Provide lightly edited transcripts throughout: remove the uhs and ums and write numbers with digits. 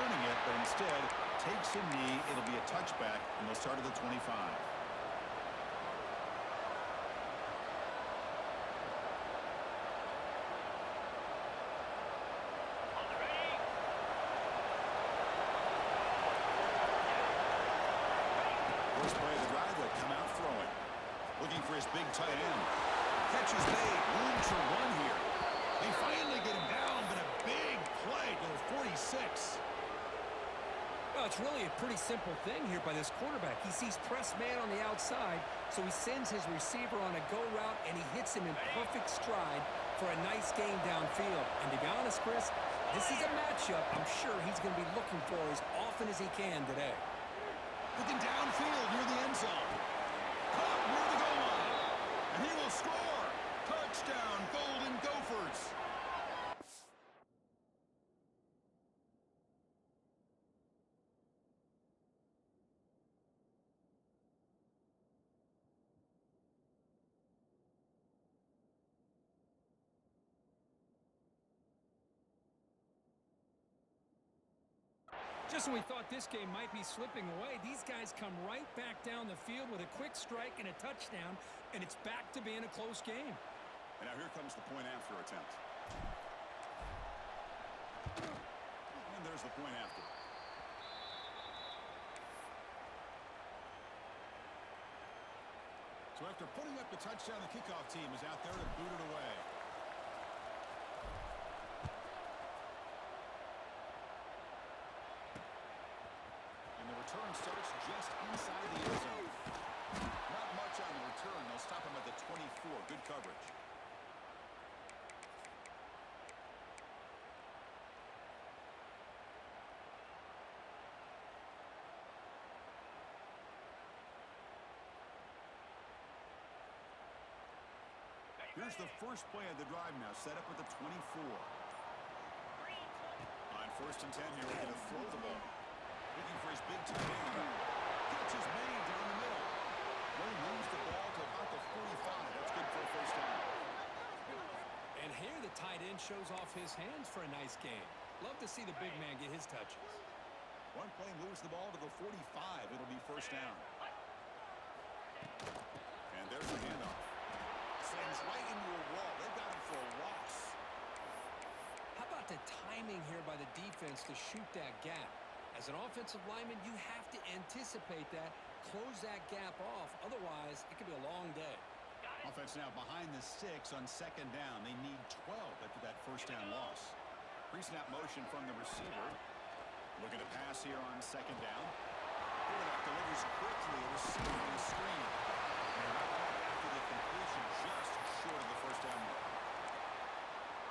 returning it, but instead takes a knee. It'll be a touchback, and they'll start at the 25. First play of the drive, they'll come out throwing. Looking for his big tight end. Catch is made. Room to run here. They finally get him down, but a big play to the 46. Well, it's really a pretty simple thing here by this quarterback. He sees press man on the outside, so he sends his receiver on a go route, and he hits him in perfect stride for a nice gain downfield. And to be honest, Chris, this is a matchup I'm sure he's going to be looking for as often as he can today. Looking downfield near the end zone. Caught near the goal line. And he will score. Touchdown, Golden Gophers. Just when we thought this game might be slipping away, these guys come right back down the field with a quick strike and a touchdown, and it's back to being a close game. And now here comes the point after attempt. And there's the point after. So after putting up the touchdown, the kickoff team is out there to boot it away. Return starts just inside the end zone. Not much on the return. They'll stop him at the 24. Good coverage. Here's the first play of the drive now, set up at the 24. On 1st and 10 here, we're going to throw the ball. Looking for his big tight end. Catch is made down the middle. He moves the ball to about the 45. That's good for a first down. And here the tight end shows off his hands for a nice game. Love to see the big man get his touches. One play moves the ball to the 45. It'll be first down. And there's the handoff. Slams right into a wall. They've got him for a loss. How about the timing here by the defense to shoot that gap? As an offensive lineman, you have to anticipate that, close that gap off. Otherwise, it could be a long day. Offense now behind the 6 on 2nd down. They need 12 after that first down loss. Pre-snap motion from the receiver. Looking to pass here on 2nd down. Quarterback delivers quickly. A receiver in the screen. And after the completion, just short of the first down mark.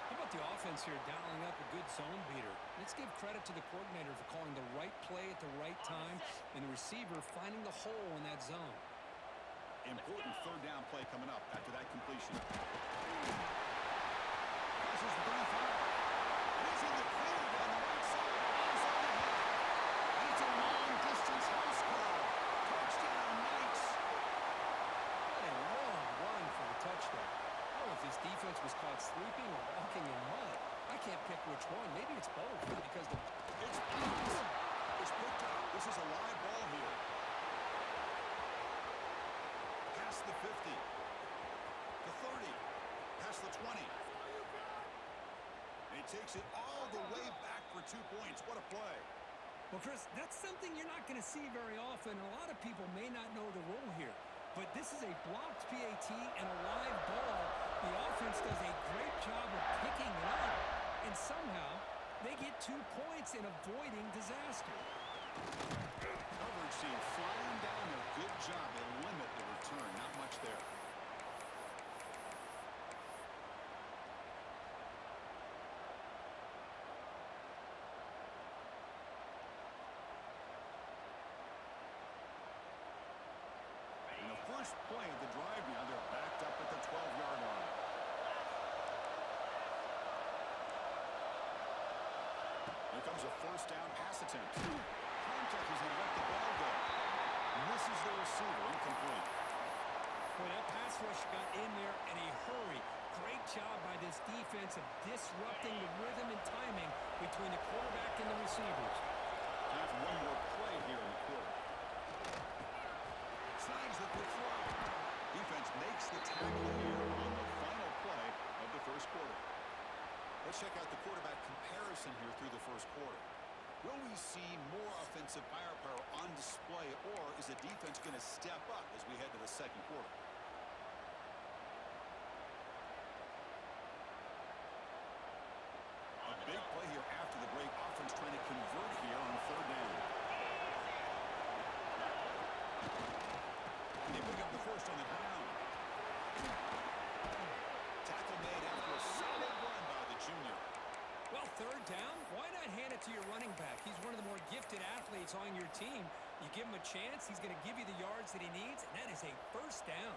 How about the offense here dialing up a good zone beater? Let's give credit to the coordinator for calling the right play at the right time and the receiver finding the hole in that zone. Important 3rd down play coming up after that completion. Passes the 35. He's in the clear down the right side. He's on the head. And it's a long-distance house call. Touchdown, Knights. What a long run for the touchdown. I don't know if this defense was caught sleeping or walking in mud. I can't pick which one. Maybe it's both because it's picked up. This is a live ball here. Past the 50. The 30. Past the 20. And he takes it all the way back for 2 points. What a play. Well, Chris, that's something you're not going to see very often. A lot of people may not know the rule here. But this is a blocked PAT and a live ball. The offense does a great job of picking it up, and somehow they get 2 points in avoiding disaster. Coverage team flying down a good job. They limit the return. Not much there. First play of the drive now, they're backed up at the 12-yard line. Here comes a first down pass attempt. Contact is going to let the ball go. Misses the receiver, incomplete. Boy, that pass rush got in there in a hurry. Great job by this defense of disrupting the rhythm and timing between the quarterback and the receivers. one more play here in the quarter. Slides with the throw. Defense makes the tackle here on the final play of the first quarter. Let's check out the quarterback comparison here through the first quarter. Will we see more offensive firepower on display, or is the defense going to step up as we head to the second quarter? A big play here after the break. Offense trying to convert here on third down. And they pick up the first on the ground. Tackle made after a solid run by the junior. Well, third down, why not hand it to your running back? He's one of the more gifted athletes on your team. You give him a chance, he's going to give you the yards that he needs, and that is a first down.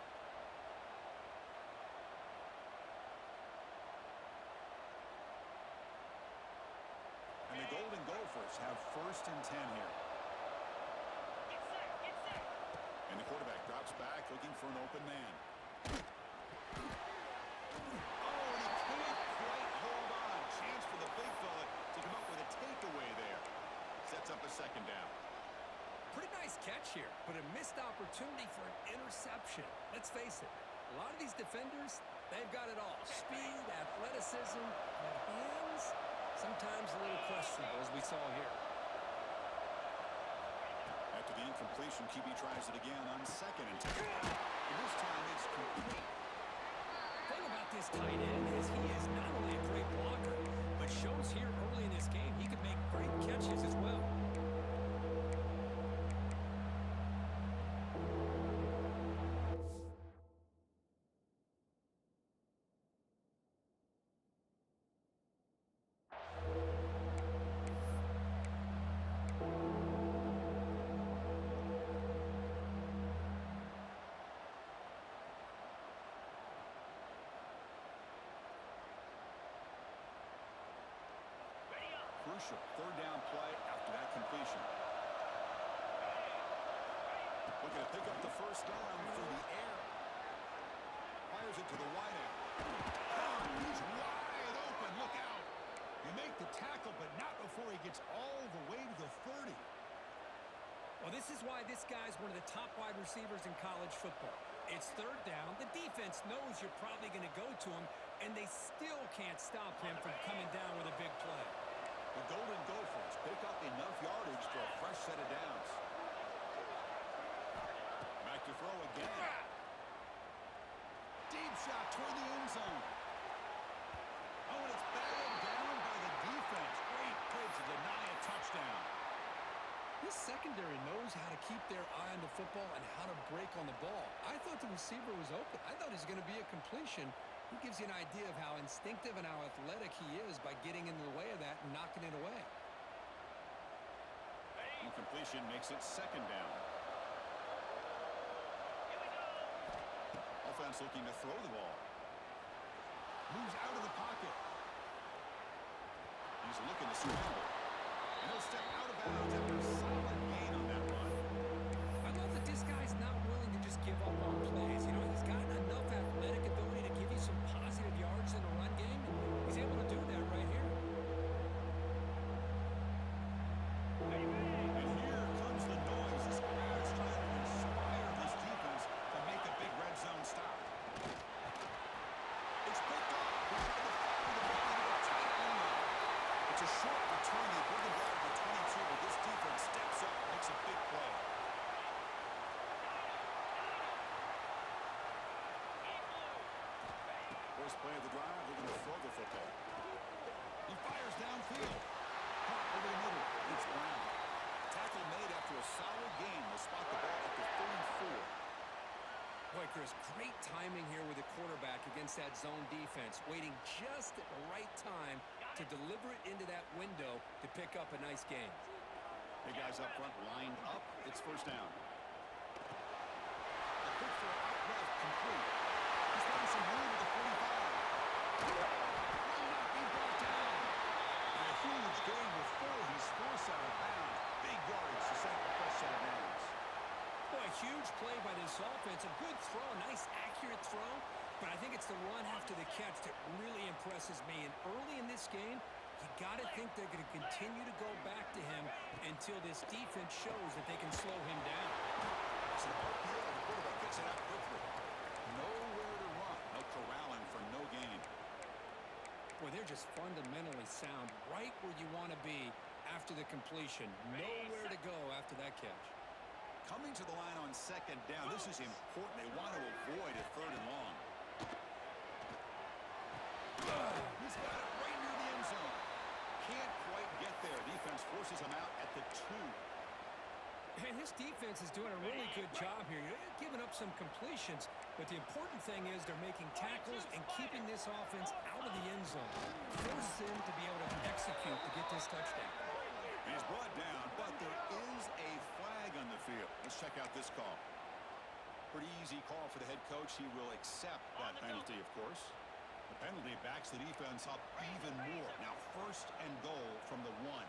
And the Golden Gophers have first and 10 here. And the quarterback drops back looking for an open man. Sets up a second down. Pretty nice catch here, but a missed opportunity for an interception. Let's face it, a lot of these defenders, they've got it all. Speed, athleticism, but hands, sometimes a little questionable, as we saw here. After the incompletion, QB tries it again on second and 10. And this time it's complete. The thing about this tight end is he is not only a great blocker, but shows here early in this game he could make great catches as well. Crucial third down play after that completion. Looking to pick up the first down through the air. Fires it to the wide end. Oh, he's wide open. Look out. You make the tackle, but not before he gets all the way to the 30. Well, this is why this guy's one of the top wide receivers in college football. It's third down. The defense knows you're probably going to go to him, and they still can't stop him from coming down with a big play. The Golden Gophers pick up enough yardage for a fresh set of downs. Back to throw again. Deep shot toward the end zone. Oh, and it's battled down by the defense. Great play to deny a touchdown. This secondary knows how to keep their eye on the football and how to break on the ball. I thought the receiver was open. I thought it was going to be a completion. It gives you an idea of how instinctive and how athletic he is by getting in the way of that and knocking it away. Incompletion makes it second down. Offense looking to throw the ball. Moves out of the pocket. He's looking to scramble. And he'll step out of bounds after a solid gain on that run. I love that this guy's not willing to just give up on plays. You know, he's got enough athletic ability to give you some positive yards in the run game. He's able to do that right here. And here comes the noise. This crowd's trying to inspire this defense to make a big red zone stop. It's picked off. He tried to fire the ball into a tight window. It's a short return. They bring it down to 22, but this defense steps up and makes a big play. First play of the drive, they're going to throw the football. He fires downfield. Caught over the middle. It's Brown. Tackle made after a solid gain. They'll spot the ball at the 34. Boy, Chris, great timing here with the quarterback against that zone defense, waiting just at the right time to deliver it into that window to pick up a nice gain. Big guys up front lined up. It's first down. A quick throw out left, complete. He's throwing some room at the 45. Will not be brought down. And a huge gain before he's forced out of bounds. Big yards to set up a fresh set of downs. Boy, huge play by this offense. A good throw, a nice accurate throw. But I think it's the run after the catch that really impresses me. And early in this game, You got to think they're going to continue to go back to him until this defense shows that they can slow him down. It's an RPO, and the quarterback gets it out quickly. Nowhere to run. No corralling for no gain. Boy, they're just fundamentally sound right where you want to be after the completion. Nowhere to go after that catch. Coming to the line on second down, this is important. They want to avoid a third and long. He's got it right near the end zone. Can't quite get there. Defense forces him out at the 2. And this defense is doing a really good job here. They're giving up some completions, but the important thing is they're making tackles and keeping this offense out of the end zone. Force him to be able to execute to get this touchdown. He's brought down, but there is a flag on the field. Let's check out this call. Pretty easy call for the head coach. He will accept that penalty, of course. The penalty backs the defense up even more. Now first and goal from the 1.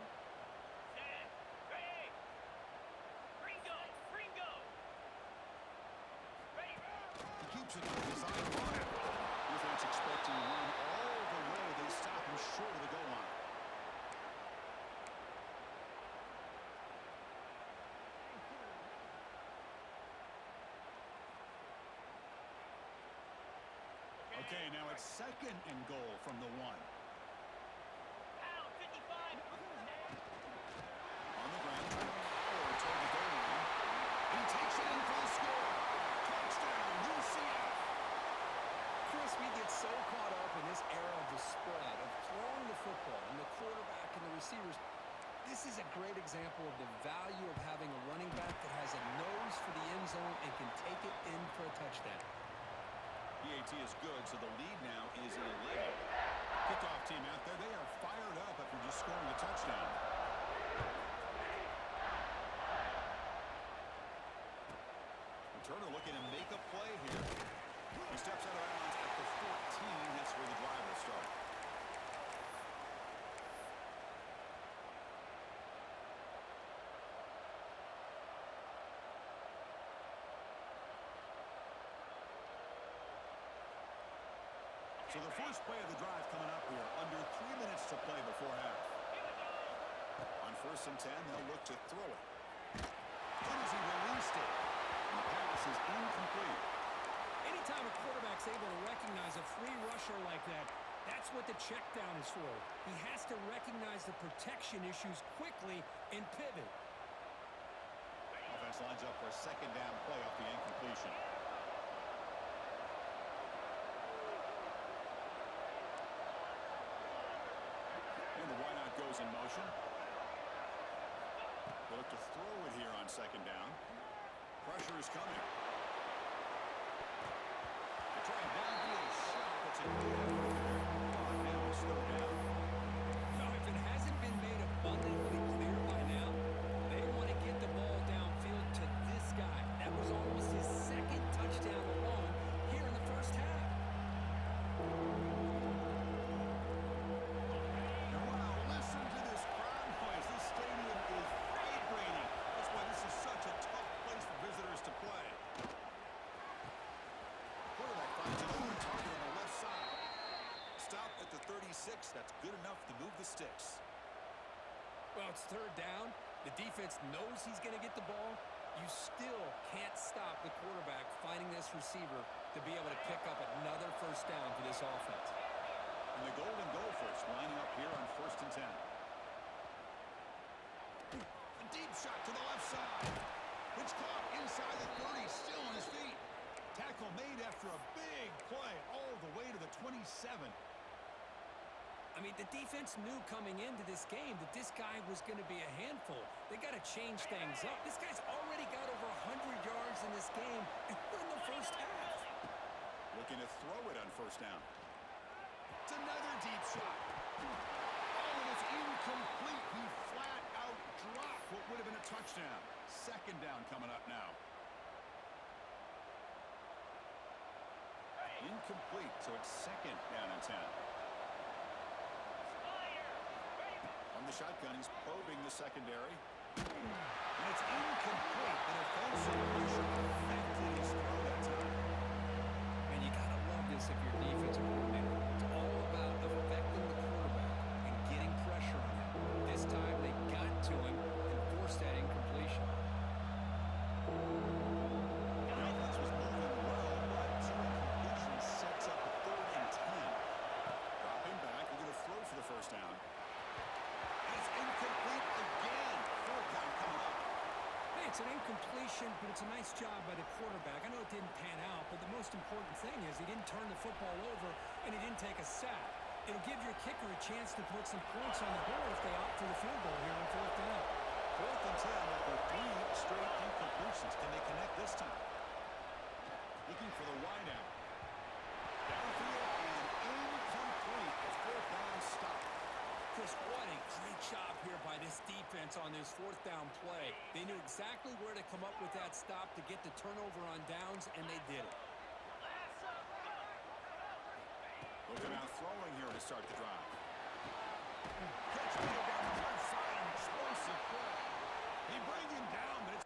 He keeps it to the design line. Defense expecting to run all the way. They stop him short of the goal line. Okay, now it's second and goal from the 1. On the ground, Howard toward the goal line. He takes it in for the score. Touchdown, UCF. Chris, we get so caught up in this era of the spread, of throwing the football, and the quarterback and the receivers. This is a great example of the value of having a running back that has a nose for the end zone and can take it in for a touchdown. PAT is good, so the lead now is 11. Kickoff team out there. They are fired up after just scoring a touchdown. Turner looking to make a play here. He steps out of bounds at the 14. That's where the drive will start. So the first play of the drive coming up here. Under 3 minutes to play before half. On first and 10, they'll look to throw it. Good as he released it. And the pass is incomplete. Anytime a quarterback's able to recognize a free rusher like that, that's what the check down is for. He has to recognize the protection issues quickly and pivot. Offense lines up for a second down play off the incompletion. And the wideout goes in motion. They look to throw it here on second down. Pressure is coming. They try a downfield shot. That's a good effort there. Now it's third down. Now, if it hasn't been made abundantly clear by now, they want to get the ball downfield to this guy. That was almost his second touchdown alone here in the first half. That's good enough to move the sticks. Well, it's third down. The defense knows he's going to get the ball. You still can't stop the quarterback finding this receiver to be able to pick up another first down for this offense. And the Golden Gophers lining up here on first and 10. A deep shot to the left side. It's caught inside the 30, still on his feet. Tackle made after a big play all the way to the 27. I mean, the defense knew coming into this game that this guy was going to be a handful. They got to change things up. This guy's already got over 100 yards in this game, and we're in the first half. Looking to throw it on first down. It's another deep shot. Oh, and it's incomplete. He flat out dropped what would have been a touchdown. Second down coming up now. Incomplete, so it's second down and 10. On the shotgun, he's probing the secondary. And it's incomplete. The defensive pressure affected his throw that time. And you gotta love this if you're defensive coordinator. It's all about affecting the quarterback and getting pressure It's an incompletion, but it's a nice job by the quarterback. I know it didn't pan out, but the most important thing is he didn't turn the football over and he didn't take a sack. It'll give your kicker a chance to put some points on the board if they opt for the field goal here on 4th down. 4th and 10 after 3 straight incompletions. Can they connect this time? Looking for the wideout. Downfield and incomplete. A 4th down stop. Chris, what a great job here by this defense on this 4th down play. They knew exactly where to come up with that stop to get the turnover on downs, and they did it. Looking out throwing here to start the drive. Catch down the left side, an explosive play. They bring him down, but it's...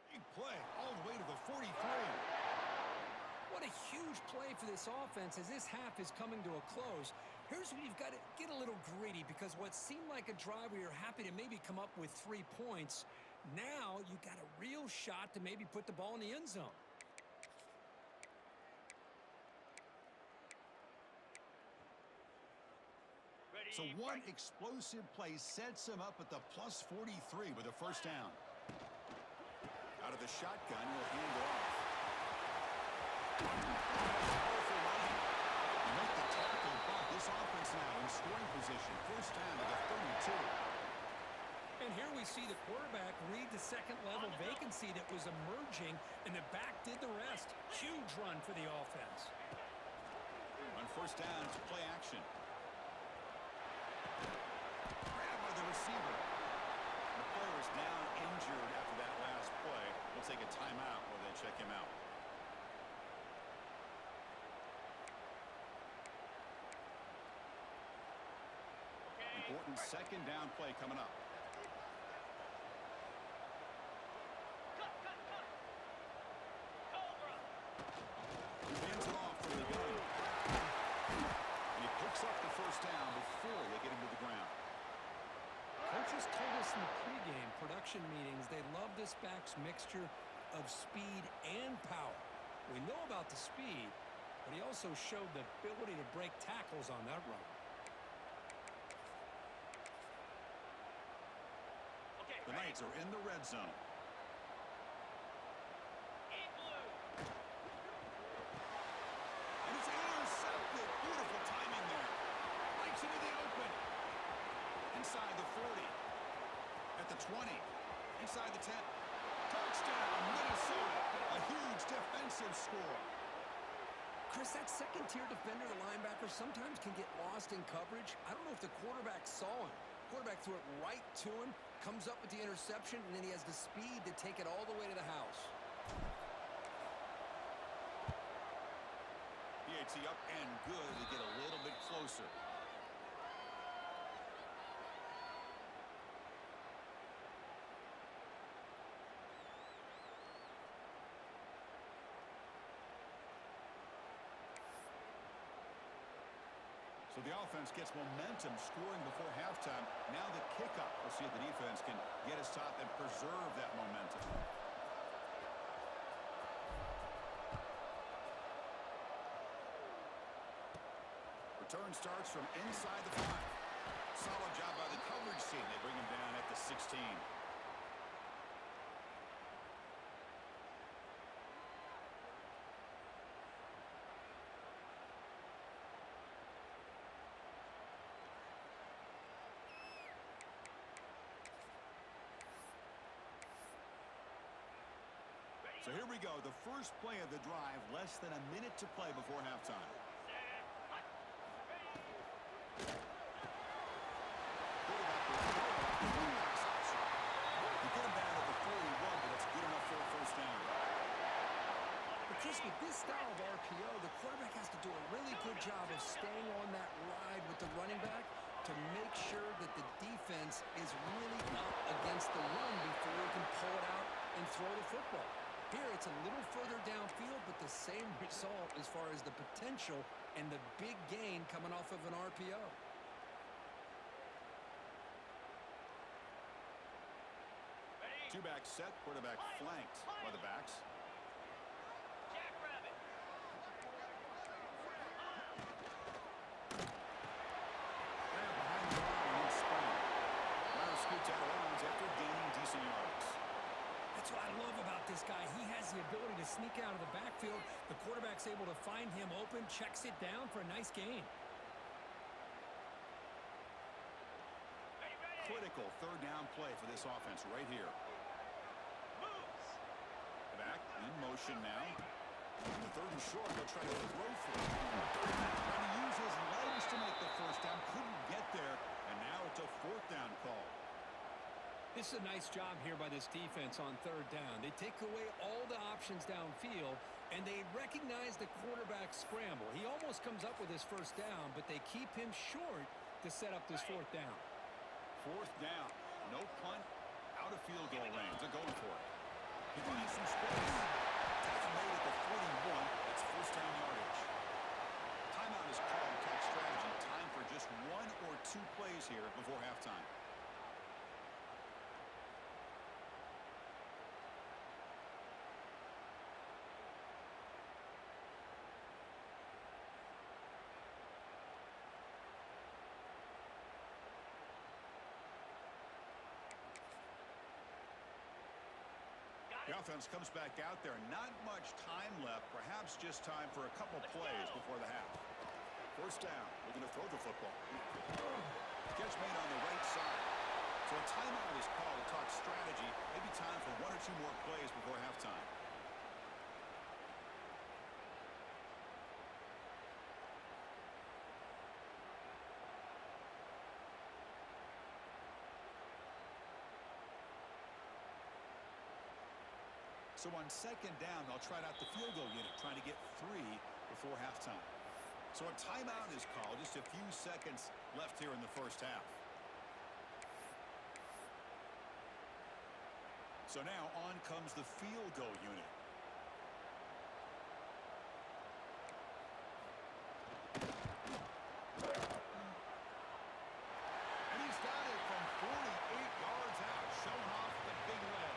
Big play all the way to the 43. What a huge play for this offense as this half is coming to a close. Here's where you've got to get a little gritty because what seemed like a drive where you're happy to maybe come up with 3 points, now you got a real shot to maybe put the ball in the end zone. So one explosive play sets him up at the plus 43 with a first down. Out of the shotgun, he'll hand it off. Powerful running. You make the tackle, but this offense now in scoring position. First down to the 32. And here we see the quarterback read the second-level vacancy that was emerging, and the back did the rest. Huge run for the offense. On first down, it's play action. Grabbed by the receiver. The player is down injured after that last play. We'll take a timeout while they check him out. Important second down play coming up. He hands it off for the gun. And he picks up the first down before they get him to the ground. Coaches told us in the pregame production meetings they love this back's mixture of speed and power. We know about the speed, but he also showed the ability to break tackles on that run. The Knights are in the red zone. And it's intercepted. Beautiful timing there. 20. Inside the 10. Touchdown, Minnesota. A huge defensive score. Chris, that second-tier defender, the linebacker, sometimes can get lost in coverage. I don't know if the quarterback saw him. Quarterback threw it right to him, comes up with the interception, and then he has the speed to take it all the way to the house. PAT up and good to get a little bit closer. So the offense gets momentum scoring before halftime. Now the kickoff. We'll see if the defense can get us top and preserve that momentum. Return starts from inside the 5. Solid job by the coverage team. They bring him down at the 16. So here we go, the first play of the drive, less than a minute to play before halftime. You get him down at the 41, but it's good enough for a first down. But Chris, with this style of RPO, the quarterback has to do a really good job of staying on that ride with the running back to make sure that the defense is really up against the run before he can pull it out and throw the football. Here, it's a little further downfield, but the same result as far as the potential and the big gain coming off of an RPO. Two-back set, quarterback flanked by the backs. Grab behind the line and spring. Runner scoots out of bounds after gaining decent yards. That's what I love about this guy. He has the ability to sneak out of the backfield. The quarterback's able to find him open, checks it down for a nice gain. Critical third down play for this offense right here. Back in motion now. The third and short, they'll try to throw for it. Trying to use his legs to make the first down. Couldn't get there, and now it's a fourth down call. This is a nice job here by this defense on third down. They take away all the options downfield, and they recognize the quarterback scramble. He almost comes up with his first down, but they keep him short to set up this fourth down. Fourth down. No punt. Out of field goal range. They're going for it. He finds some space. Tackle made at the 41. It's first down yardage. Timeout is called. Attack strategy. Time for just 1 or 2 plays here before halftime. The offense comes back out there. Not much time left. Perhaps just time for a couple plays before the half. First down. Looking to throw the football. Catch made on the right side. So a timeout is called to talk strategy. Maybe time for 1 or 2 more plays before halftime. So on second down, they'll try out the field goal unit, trying to get 3 before halftime. So a timeout is called. Just a few seconds left here in the first half. So now on comes the field goal unit. And he's got it from 48 yards out, showing off the big leg.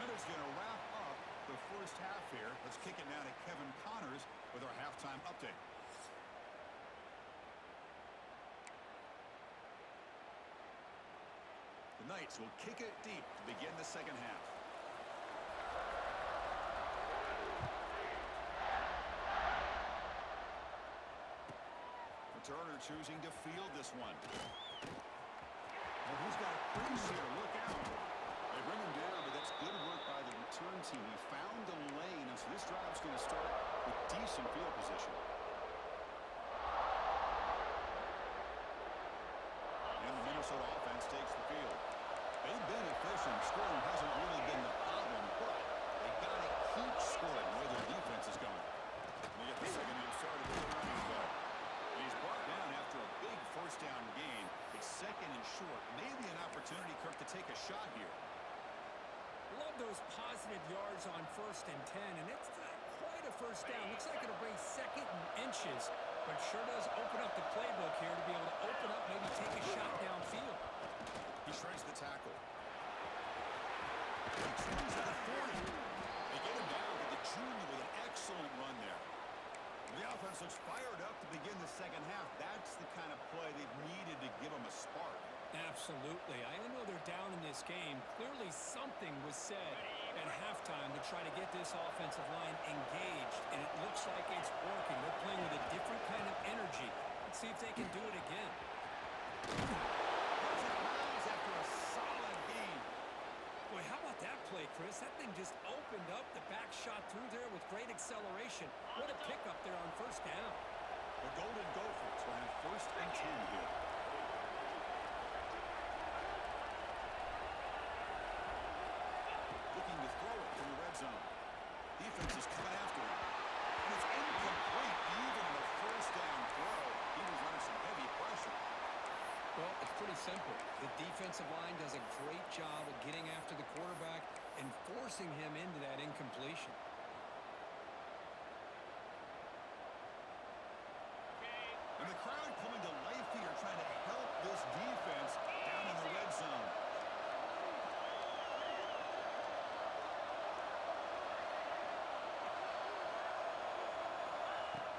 Minutes going to wrap up the first half here. Let's kick it now to Kevin Connors with our halftime update. The Knights will kick it deep to begin the second half. Returner choosing to field this one. And he's got a crease here. Look out. team. He found the lane, and so this drive's going to start with decent field position. And the Minnesota offense takes the field. They've been efficient. Scoring hasn't really been the problem, but they got to keep scoring where their defense is going. And they get the second half started with the running back. And he's brought down after a big first down gain. It's second and short. Maybe an opportunity, Kirk, to take a shot here. Love those positive yards on 1st and 10, and it's not quite a first down. Looks like it'll bring second and inches, but sure does open up the playbook here to be able to open up, maybe take a shot downfield. He shreds the tackle. He swings at the 40. They get him down to the junior with an excellent run there. The offense looks fired up to begin the second half. That's the kind of play they've needed to give them a spark. Absolutely. I know they're down in this game. Clearly something was said at halftime to try to get this offensive line engaged, and it looks like it's working. They're playing with a different kind of energy. Let's see if they can do it again. After a solid game. Boy, how about that play, Chris? That thing just opened up. The back shot through there with great acceleration. What a pickup there on 1st down. The Golden Gophers will have 1st and 10 here. Looking to throw it from the red zone. Defense is coming after him. And it's incomplete even on a 1st down throw. He was under some heavy pressure. Well, it's pretty simple. The defensive line does a great job of getting after the quarterback and forcing him into that incompletion. And the crowd coming to life here, trying to help this defense down in the red zone.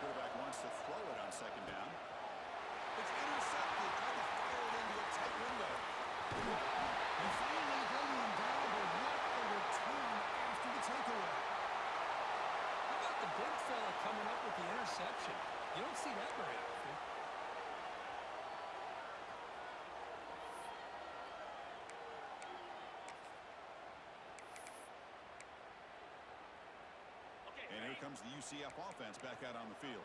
Quarterback wants to throw it on 2nd down. It's intercepted. Trying to fire it into a tight window. And finally bringing him down, but not the return after the takeaway. How about the big fella coming up with the interception? You don't see that very often. And here comes the UCF offense back out on the field.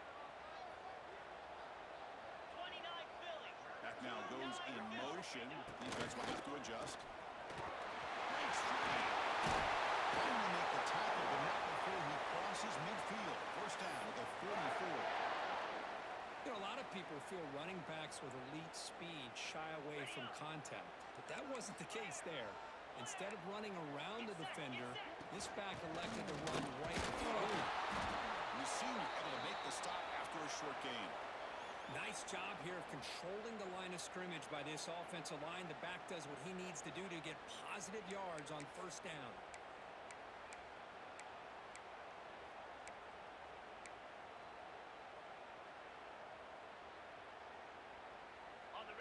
Back now goes in motion. Defense will have to adjust. Great strike. Trying to make the tackle, but not before he crosses midfield. 1st down with a 44. You know, a lot of people feel running backs with elite speed shy away from contact, but that wasn't the case there. Instead of running around the defender, this back elected to run right through him. The senior able to make the stop after a short gain. Nice job here of controlling the line of scrimmage by this offensive line. The back does what he needs to do to get positive yards on 1st down.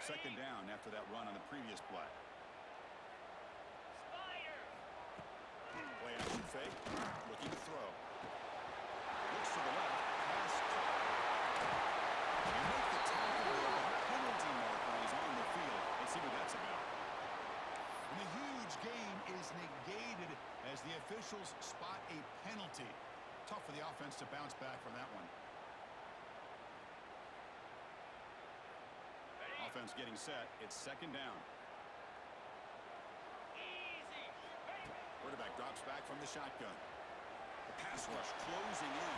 2nd down after that run on the previous play. Play action fake. Looking to throw. Looks to the left. Pass caught. They make the tackle with a penalty mark when he's on the field. Let's see what that's about. And the huge gain is negated as the officials spot a penalty. Tough for the offense to bounce back from that one. Offense getting set. It's 2nd down. Quarterback drops back from the shotgun. The pass rush closing in.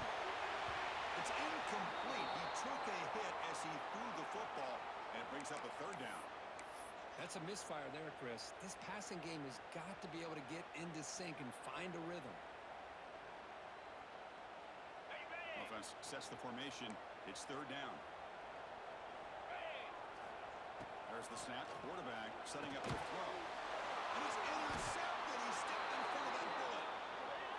It's incomplete. He took a hit as he threw the football, and it brings up a 3rd down. That's a misfire there, Chris. This passing game has got to be able to get into sync and find a rhythm. Offense sets the formation. It's 3rd down. There's the snap. Quarterback setting up the throw. And it's intercepted. He stepped in front of that bullet.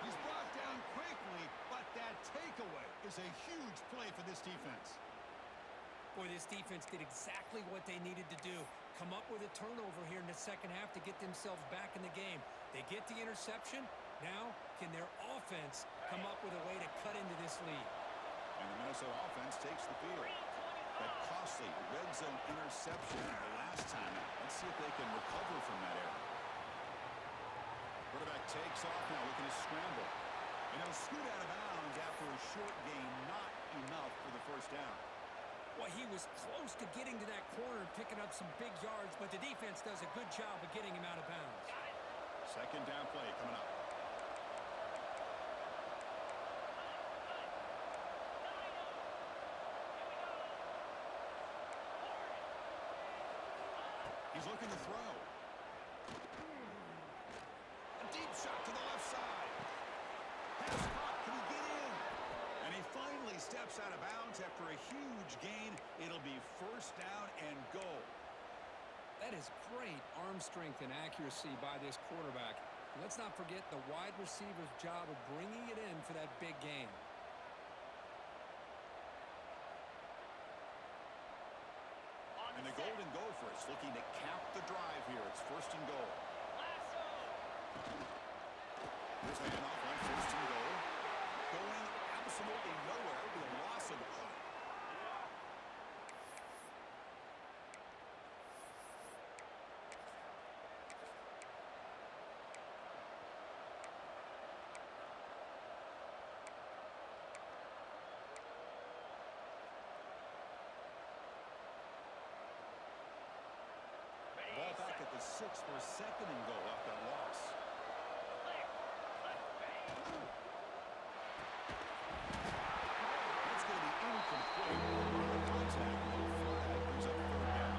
He's brought down quickly, but that takeaway is a huge play for this defense. Boy, this defense did exactly what they needed to do. Come up with a turnover here in the second half to get themselves back in the game. They get the interception. Now, can their offense come up with a way to cut into this lead? And the Minnesota offense takes the field. That costly red zone interception the last time out. Let's see if they can recover from that error. Quarterback takes off now, looking to scramble. And he'll scoot out of bounds after a short gain, not enough for the first down. Well, he was close to getting to that corner and picking up some big yards, but the defense does a good job of getting him out of bounds. Second down play coming up. He's looking to throw. A deep shot to the left side. Pass caught. Can he get in? And he finally steps out of bounds after a huge gain. It'll be first down and goal. That is great arm strength and accuracy by this quarterback. Let's not forget the wide receiver's job of bringing it in for that big game. And the Golden Gophers looking to cap the drive here. It's first and goal. Here's the handoff on first and goal. Going absolutely nowhere with a loss of the ball back at the 6 for a second and goal off that loss. That's going to be incomplete. Contact. Flag brings up third down.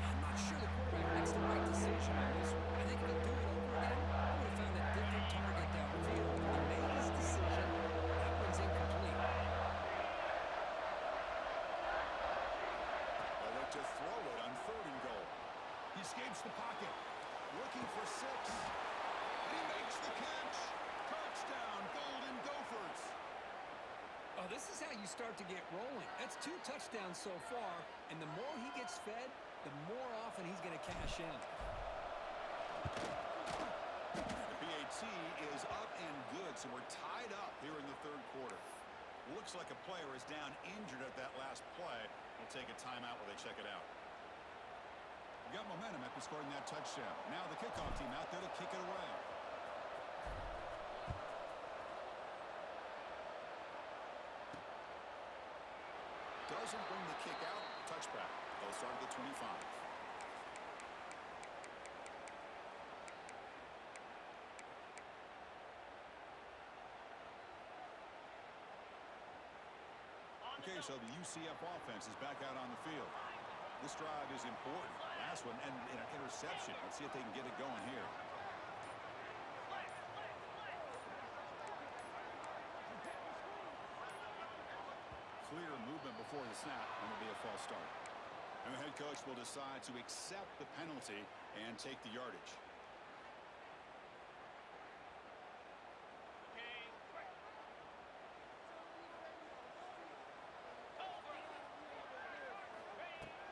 I'm not sure the quarterback makes the right decision on this one. I think if he'd do it over again, I would have found a different target downfield. But he made his decision. That one's incomplete. They'll look to throw it on third and goal. He escapes the pocket. Looking for 6. He makes the catch. Touchdown, Golden Gophers. Oh, this is how you start to get rolling. That's 2 touchdowns so far, and the more he gets fed, the more often he's going to cash in. The PAT is up and good, so we're tied up here in the third quarter. Looks like a player is down injured at that last play. We'll take a timeout while they check it out. We got momentum after scoring that touchdown. Now the kickoff team out there to kick it away. Doesn't bring the kick out. Touchback. They'll start at the 25. Okay, so the UCF offense is back out on the field. This drive is important. Last one, and an interception. Let's see if they can get it going here. Clear movement before the snap, and it'll be a false start. And the head coach will decide to accept the penalty and take the yardage.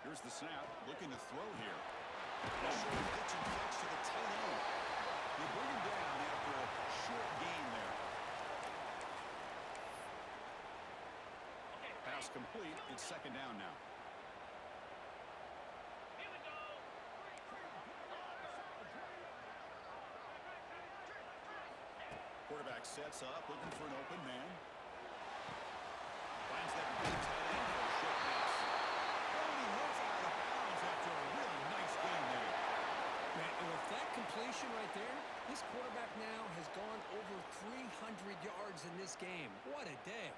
Here's the snap, looking to throw here. A short pitch and catch to the tight end. They bring him down after a short gain there. Pass complete. It's second down now. Quarterback sets up, looking for an open man. Finds that big tight end for a short pass. After a really nice game there. Man, and with that completion right there, this quarterback now has gone over 300 yards in this game. What a day.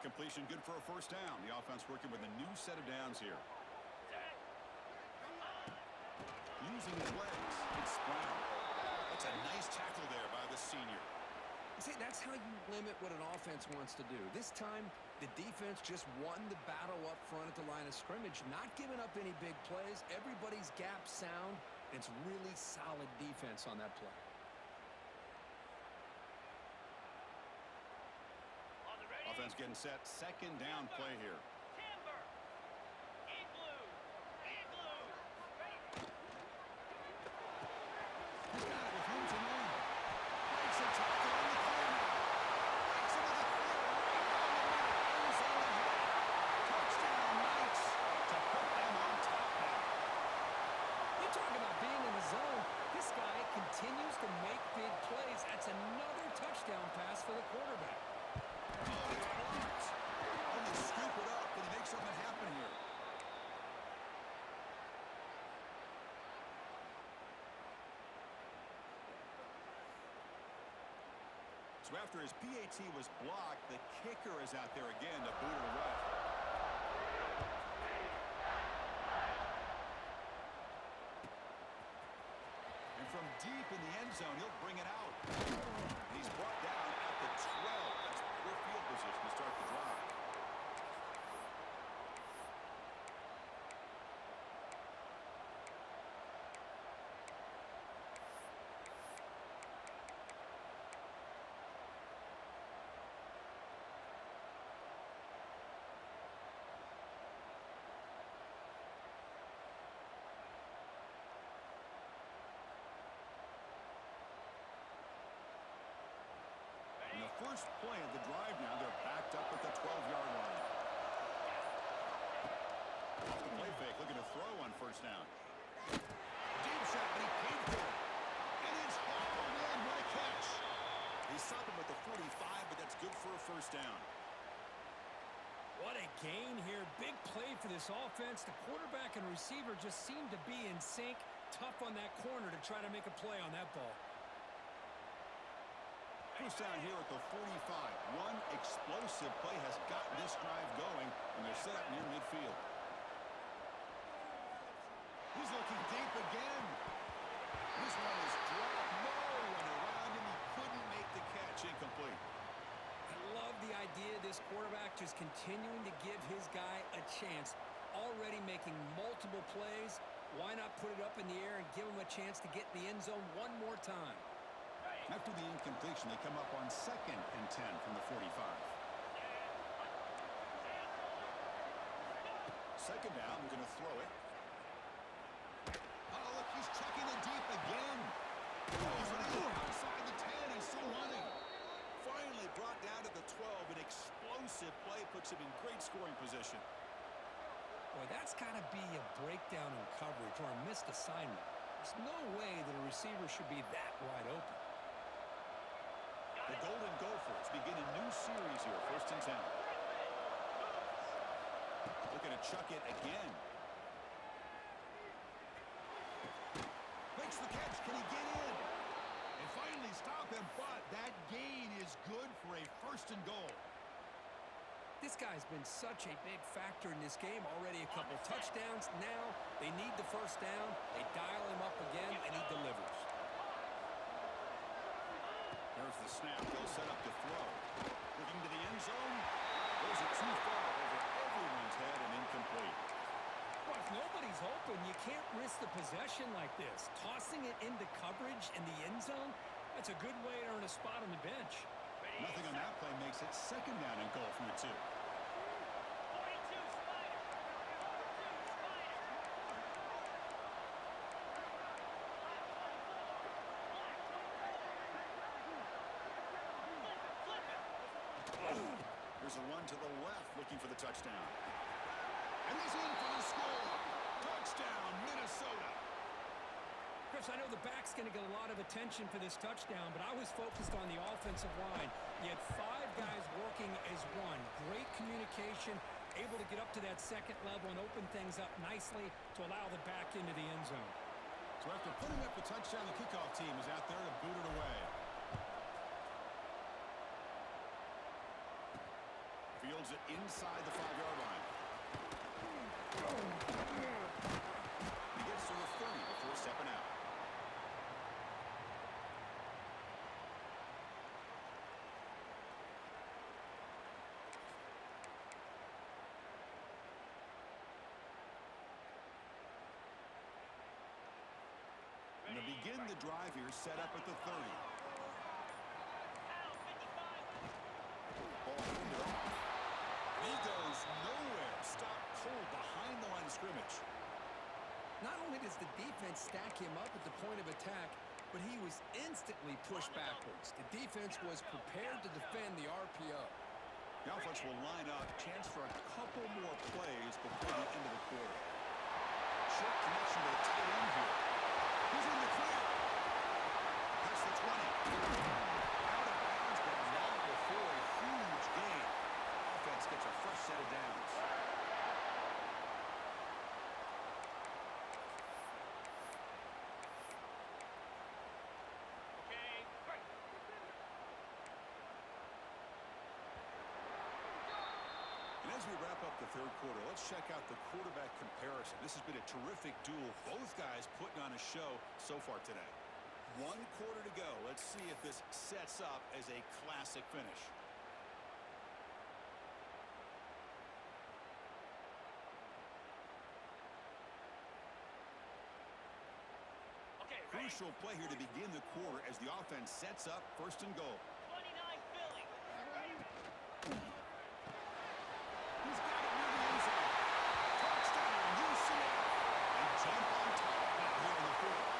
Completion good for a first down. The offense working with a new set of downs here. Using his legs. It's Brown. That's a nice tackle there by the senior. See, that's how you limit what an offense wants to do. This time, the defense just won the battle up front at the line of scrimmage, not giving up any big plays. Everybody's gap sound. It's really solid defense on that play. Offense getting set. Second down play here. He's got it with room to run. Makes a tackle in the corner. Breaks into the clear right down the middle. End zone ahead. Touchdown, Knights, to put them on top now. You talk about being in the zone. This guy continues to make big plays. That's another touchdown pass for the quarterback. Oh, it's blocked. Oh, they scoop it up, and he makes something happen here. So after his PAT was blocked, the kicker is out there again to boot it away. And from deep in the end zone, he'll bring it out. And he's brought down at the 12. That's poor field position to start the drive. First play of the drive now, they're backed up at the 12-yard line. Off the play fake, looking to throw on first down. Deep shot, but he paid for it. And it's hauled in. What a catch. He stopped him at the 45, but that's good for a first down. What a gain here. Big play for this offense. The quarterback and receiver just seem to be in sync. Tough on that corner to try to make a play on that ball. First down here at the 45. One explosive play has gotten this drive going, and they're set up near midfield. He's looking deep again. This one is dropped low and around him. He couldn't make the catch. Incomplete. I love the idea of this quarterback just continuing to give his guy a chance. Already making multiple plays. Why not put it up in the air and give him a chance to get in the end zone one more time? After the incompletion, they come up on 2nd and 10 from the 45. Second down, we're going to throw it. Oh, look, he's checking it deep again. He's running outside the 10. He's still running. Finally brought down to the 12. An explosive play puts him in great scoring position. Boy, that's got to be a breakdown in coverage or a missed assignment. There's no way that a receiver should be that wide open. The Golden Gophers begin a new series here, 1st and 10. Looking to chuck it again. Makes the catch. Can he get in? And finally stop him, but that gain is good for a 1st and goal. This guy's been such a big factor in this game. Already a couple touchdowns. Now they need the first down. They dial him up again, and he delivers. There's the snap. They'll set up the throw. Looking to the end zone. Those are too far over everyone's head and incomplete. Well, if nobody's open, you can't risk the possession like this. Tossing it into coverage in the end zone, that's a good way to earn a spot on the bench. Nothing on that play makes it 2nd down and goal from the 2. There's a run to the left looking for the touchdown. And he's in for the score. Touchdown, Minnesota. Chris, I know the back's going to get a lot of attention for this touchdown, but I was focused on the offensive line. You had 5 guys working as one. Great communication, able to get up to that 2nd level and open things up nicely to allow the back into the end zone. So after putting up the touchdown, the kickoff team is out there to boot it away. Fields it inside the 5-yard line. He gets to the 30 before stepping out. And to begin the drive here, set up at the 30. Ball handed off. He goes nowhere. Stop cold behind the line of scrimmage. Not only does the defense stack him up at the point of attack, but he was instantly pushed backwards. The defense was prepared to defend the RPO. The offense will line up. Chance for a couple more plays before the end of the quarter. Short connection to the tight end here. He's in the clear. Past the 20. Out of bounds, but not before a huge gain. Offense gets a fresh set of downs. And as we wrap up the third quarter, let's check out the quarterback comparison. This has been a terrific duel. Both guys putting on a show so far today. 1 quarter to go. Let's see if this sets up as a classic finish. Crucial play here to begin the quarter as the offense sets up 1st and goal. 29 Philly. He's got it near the end zone. Touchdown, UCF. And jump on top now here in the fourth.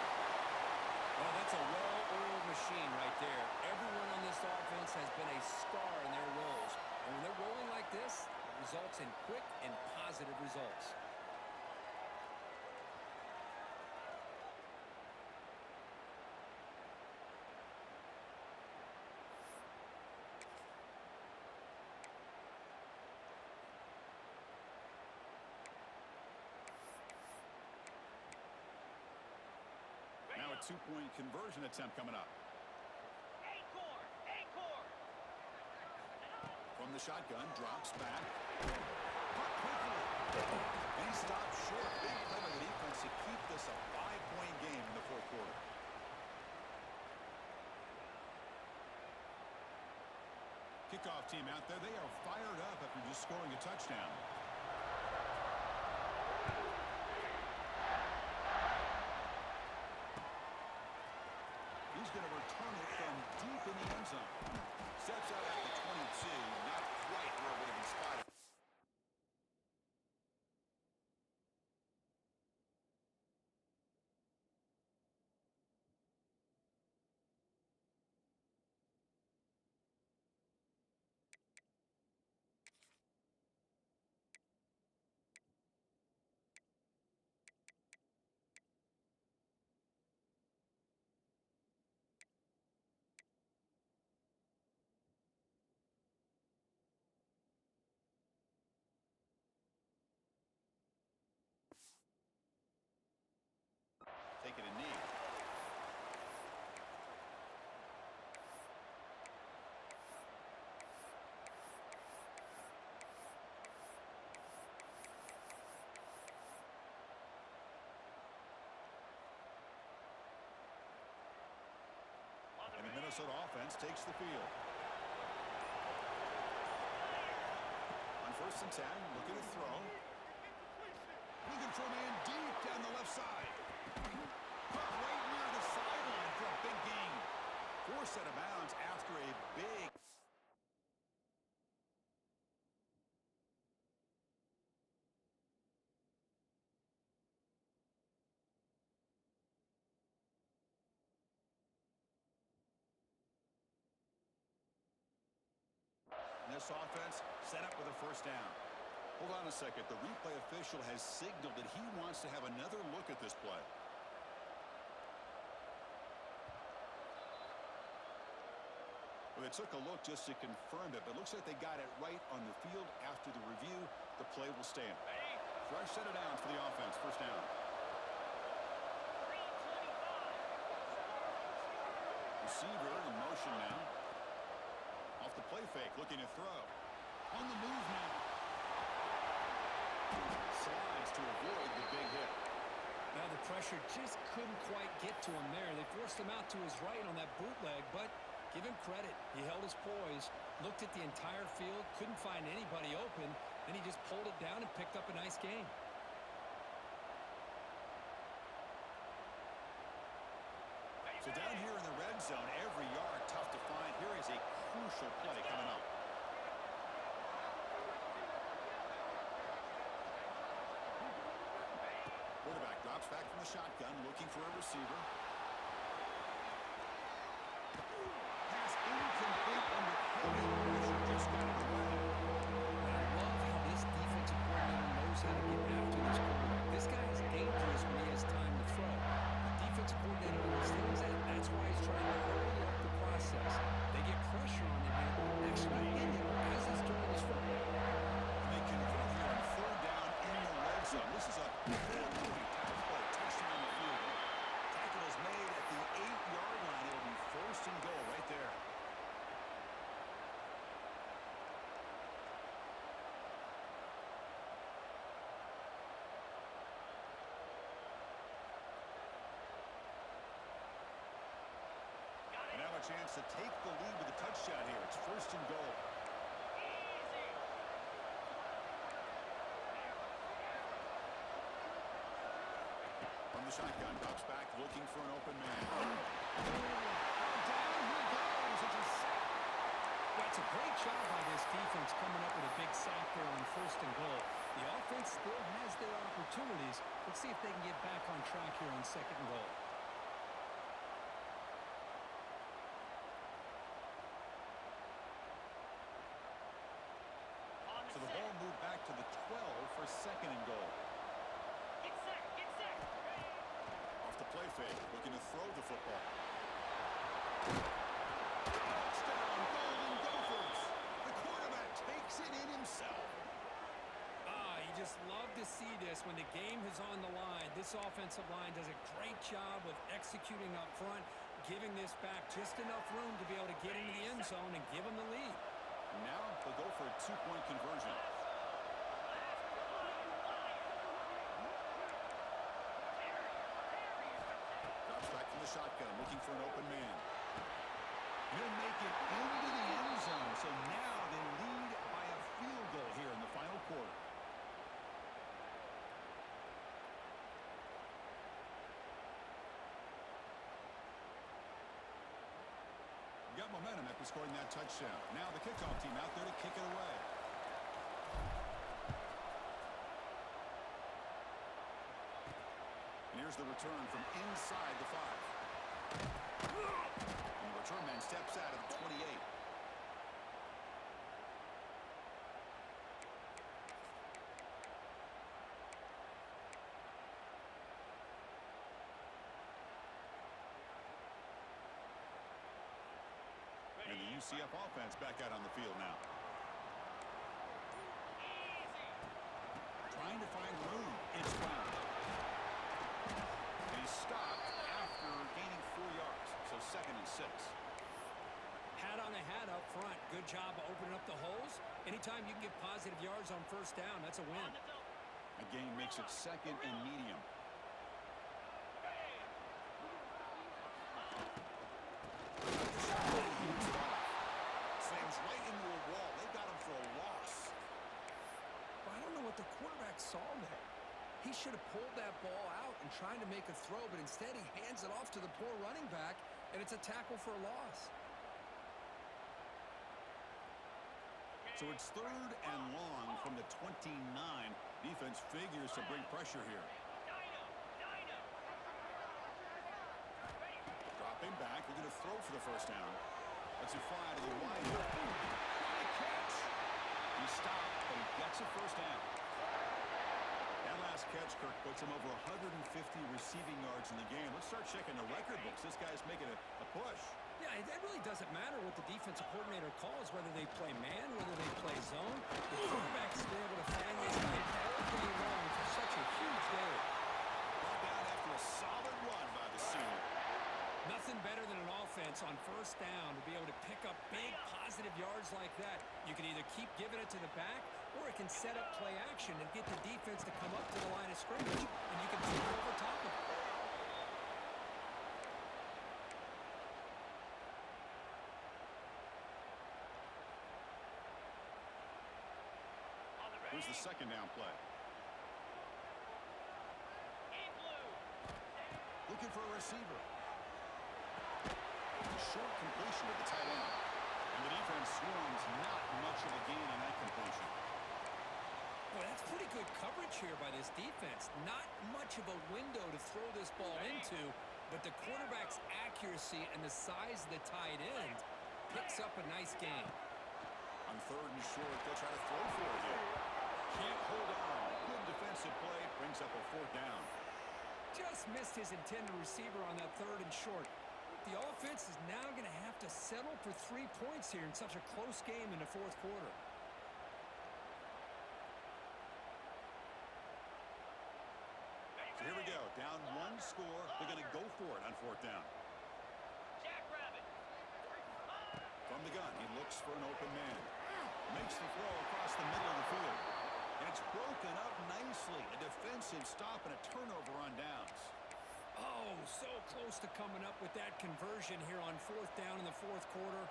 Well, that's a well-oiled machine right there. Everyone on this offense has been a star in their roles. And when they're rolling like this, it results in quick and positive results. Now a 2-point conversion attempt coming up. Acorn. From the shotgun, drops back. Caught quickly. And he stops short. Big play by the defense to keep this a 5-point game in the fourth quarter. Kickoff team out there. They are fired up after just scoring a touchdown. He's going to return it from deep in the end zone. Steps out at the 22. Not quite where it would have been spotted. Taking a knee. And the Minnesota offense takes the field. On 1st and 10, looking to throw. Looking for a man deep down the left side. Caught right near the sideline for a big gain. Forced out of bounds after a big... This offense set up with a 1st down. Hold on a second. The replay official has signaled that he wants to have another look at this play. Well, they took a look just to confirm it, but it looks like they got it right on the field. After the review, the play will stand. Fresh set of downs for the offense. 1st down. Receiver in motion now. Off the play fake, looking to throw. On the move now. Slides to avoid the big hit. Now the pressure just couldn't quite get to him there. They forced him out to his right on that bootleg, but give him credit. He held his poise, looked at the entire field, couldn't find anybody open, then he just pulled it down and picked up a nice gain. So down here in the red zone, every yard tough to find. Here is a crucial play coming up. Quarterback drops back from the shotgun, looking for a receiver. Full point, tackle play, touchdown field goal. Tackle is made at the 8-yard line. It'll be first and goal right there. And now a chance to take the lead with a touchdown here. It's first and goal. From the shotgun, drops back, looking for an open man. Down he goes. It's a sack. That's a great job by this defense coming up with a big sack there on first and goal. The offense still has their opportunities. Let's see if they can get back on track here on second and goal. So the ball moved back to the 12 for second and goal. Get set, get set. Off the play fake, looking to throw the football. Touchdown, Golden Gophers. The quarterback takes it in himself. You just love to see this when the game is on the line. This offensive line does a great job of executing up front, giving this back just enough room to be able to get into the end zone and give them the lead. Now they'll go for a 2-point conversion. Drops back from the shotgun, looking for an open man. He'll make it into the end zone. So now they lead by a field goal here in the final quarter. Got momentum after scoring that touchdown. Now the kickoff team out there to kick it away. And here's the return from inside the 5. And the return man steps out of the 28. And the UCF offense back out on the field now. Trying to find room. It's found. And he's stopped after gaining 4 yards. So second and 6. Hat on a hat up front. Good job of opening up the holes. Anytime you can get positive yards on first down, that's a win. The game makes it second and medium. Slams right into a wall. They got him for a loss. But I don't know what the quarterback saw there. He should have pulled that ball out and tried to make a throw, but instead he hands it off to the poor running back, and it's a tackle for a loss. So it's third and long from the 29. Defense figures to bring pressure here. Dropping back, looking to throw for the first down. Lets it fly to the wide. High catch. He stopped, but he gets a first down. That last catch, Kirk, puts him over 150 receiving yards in the game. Let's start checking the record books. This guy's making a push. Yeah, it really doesn't matter what the defensive coordinator calls, whether they play man, whether they play zone. The quarterback's been able to find this guy all day long for such a huge day. Brought down after a solid run by the senior. Nothing better than an offense on first down to be able to pick up big positive yards like that. You can either keep giving it to the back, or it can set up play action and get the defense to come up to the line of scrimmage, and you can take over top of it. Here's the second down play. Looking for a receiver. Short completion to the tight end. And the defense swarms not much of a gain on that completion. Well, that's pretty good coverage here by this defense. Not much of a window to throw this ball into, but the quarterback's accuracy and the size of the tight end picks up a nice gain. On third and short, they'll try to throw for it here. Can't hold on. Good defensive play. Brings up a fourth down. Just missed his intended receiver on that third and short. The offense is now going to have to settle for 3 points here in such a close game in the fourth quarter. for it on fourth down. Jackrabbit. From the gun, he looks for an open man. Makes the throw across the middle of the field. And it's broken up nicely. A defensive stop and a turnover on downs. Oh, so close to coming up with that conversion here on fourth down in the fourth quarter.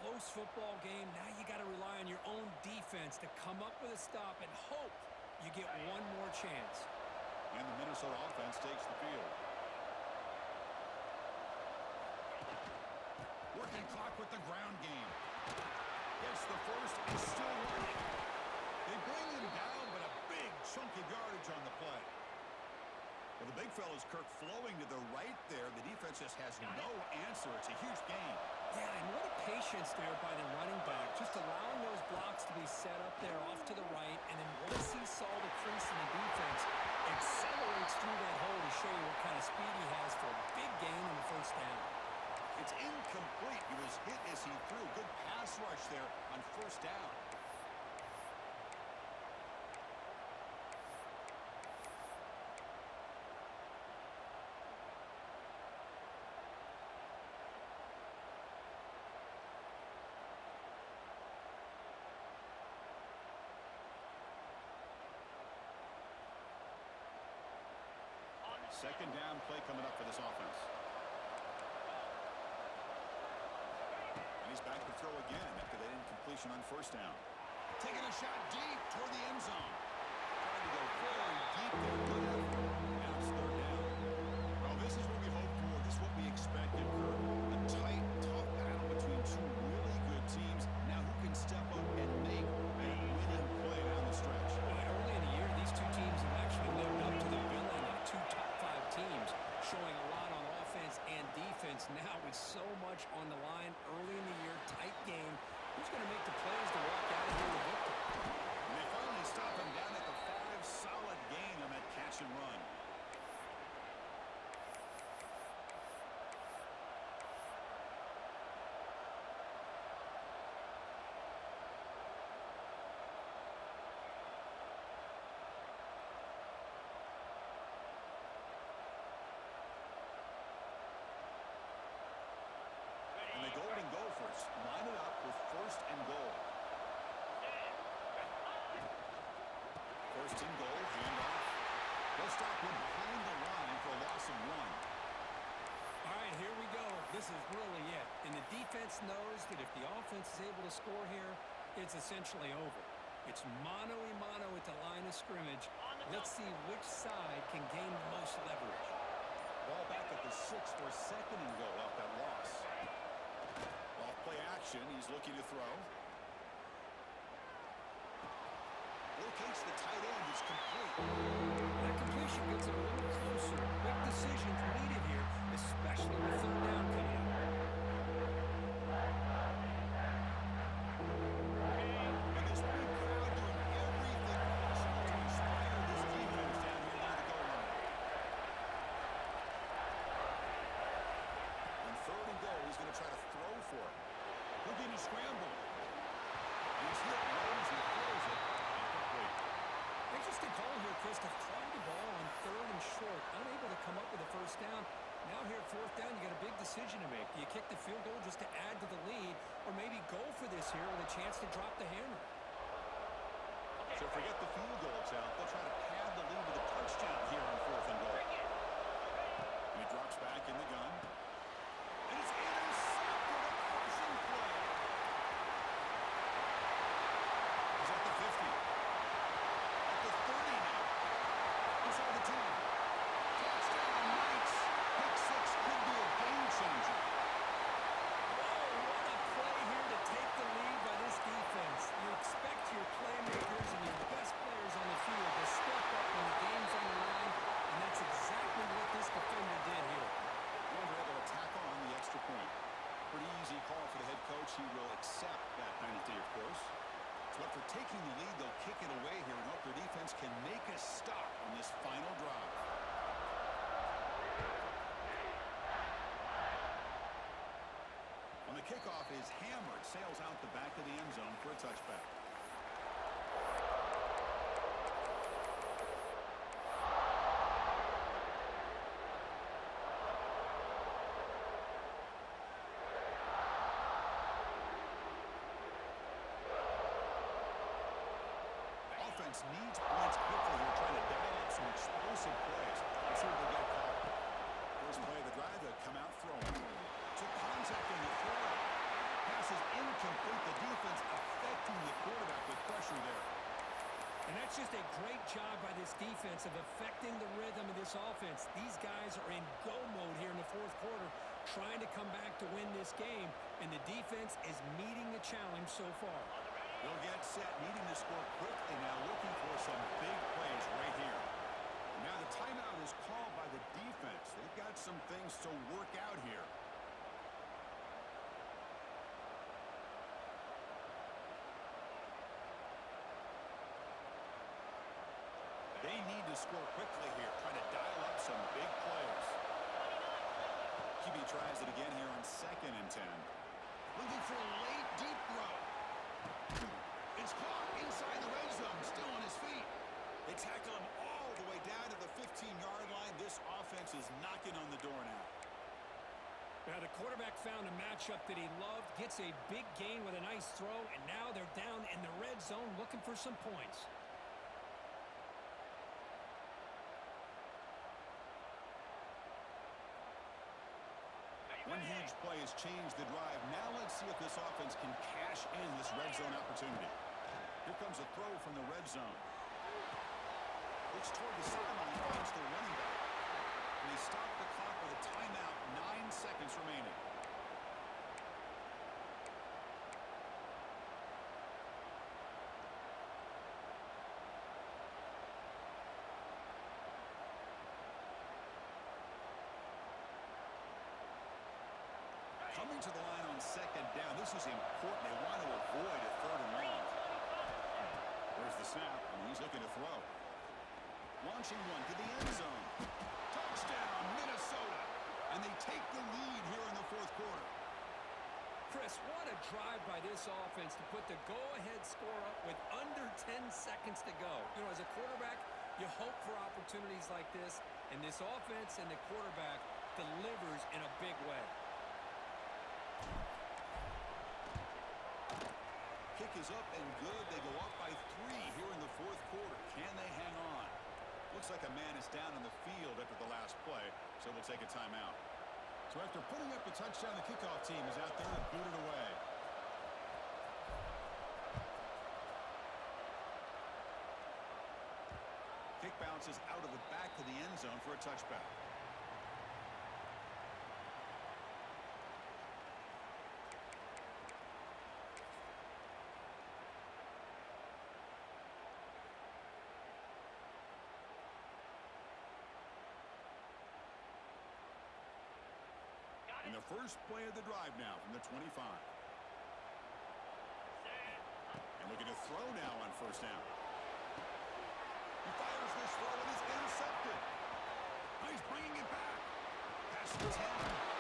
Close football game. Now you got to rely on your own defense to come up with a stop and hope you get one more chance. And the Minnesota offense takes the field. Working clock with the ground game. Gets the first and still running. They bring him down, but a big chunk of yardage on the play. Well, the big fella's Kirk flowing to the right there. The defense just has no answer. It's a huge gain. Yeah, and what a patience there by the running back. Just allowing those blocks to be set up there off to the right. And then once he saw the crease in the defense, accelerates through that hole to show you what kind of speed he has for a big gain on the first down. It's incomplete. He was hit as he threw. Good pass rush there on first down. Second down play coming up for this offense. And he's back to throw again after that incompletion on first down. Taking a shot deep toward the end zone. Trying to go very deep there. Good effort. Now it's third down. Well, this is what we hoped for. This is what we expected, Kirk. A tight, tough battle between two really good teams. Now who can step up and make a winning play down the stretch? Well, early in the year, these two teams have actually lived up to the billing of two top five teams, showing a lot on offense and defense. Now with so much on the line early in the year, tight game. Who's going to make the plays to walk out of here with victory? And they finally stop him down at the 5. Solid gain on that catch and run. And the Golden Gophers line it up with first and goal. First and goal, handoff. They'll stop him behind the line for a loss of 1. All right, here we go. This is really it. And the defense knows that if the offense is able to score here, it's essentially over. It's mano-a-mano at the line of scrimmage. Let's see which side can gain the most leverage. Ball back at the 6 for second and goal off that loss. Off play action, he's looking to throw. Locates the tight end, is complete. That completion gets it a little closer. Quick decisions needed here, especially with third down coming up. And this big crowd doing everything possible to inspire this defense down here near the goal line. On third and goal, he's going to try to throw for it. Looking to scramble. He's hit, runs, and throws it. Incomplete. Interesting call here, Chris, to throw the ball on third and short, unable to come up with a first down. Now here at fourth down, you got a big decision to make. Do you kick the field goal just to add to the lead, or maybe go for this here with a chance to drop the hammer? So forget the field goal attempt. They'll try to pad the lead with a touchdown here on fourth and goal. And he drops back in the gun. And it's intercepted. A crushing play. He's at the 50. At the 30 now. Inside the 10. Touchdown, Knights. Pick 6 could be a game changer. Whoa, what a play here to take the lead by this defense. You expect your playmakers and your best players on the field to step up when the game's on the line, and that's exactly what this defender did here. And they're able to tack on the extra point. Pretty easy call for the head coach. He will accept that penalty, of course. But for taking the lead, they'll kick it away here and hope their defense can make a stop on this final drive. On the kickoff is hammered, sails out the back of the end zone for a touchback. offense needs points quickly here, trying to dial up some explosive plays. Let's see what they get called. First play of the drive, they come out throwing. Took contact on the throw. Pass is incomplete. The defense affecting the quarterback with pressure there. And that's just a great job by this defense of affecting the rhythm of this offense. These guys are in go mode here in the fourth quarter, trying to come back to win this game, and the defense is meeting the challenge so far. They'll get set, needing to score quickly now, looking for some big plays right here. And now the timeout is called by the defense. They've got some things to work out here. They need to score quickly here, trying to dial up some big plays. QB tries it again here on 2nd and 10. Looking for a late, deep throw. It's caught inside the red zone, still on his feet. They tackle him all the way down to the 15-yard line. This offense is knocking on the door now. Now the quarterback found a matchup that he loved, gets a big gain with a nice throw, and now they're down in the red zone looking for some points. One huge play has changed the drive. Now let's see if this offense can cash in this red zone opportunity. Here comes a throw from the red zone. Looks toward the sideline, finds the running back. And they stop the clock with a timeout, 9 seconds remaining. Coming to the line on 2nd down. This is important. They want to avoid a 3rd and long. There's the snap, and he's looking to throw. Launching one to the end zone. Touchdown, Minnesota. And they take the lead here in the 4th quarter. Chris, what a drive by this offense to put the go-ahead score up with under 10 seconds to go. You know, as a quarterback, you hope for opportunities like this, and this offense and the quarterback delivers in a big way. Kick is up and good. They go up by 3 here in the 4th quarter. Can they hang on? Looks like a man is down on the field after the last play, so they'll take a timeout. So after putting up a touchdown, the kickoff team is out there to boot it away. Kick bounces out of the back to the end zone for a touchback. And the first play of the drive now from the 25. And looking to throw now on 1st down. He fires this throw and is intercepted. Now he's bringing it back. Pass to 10.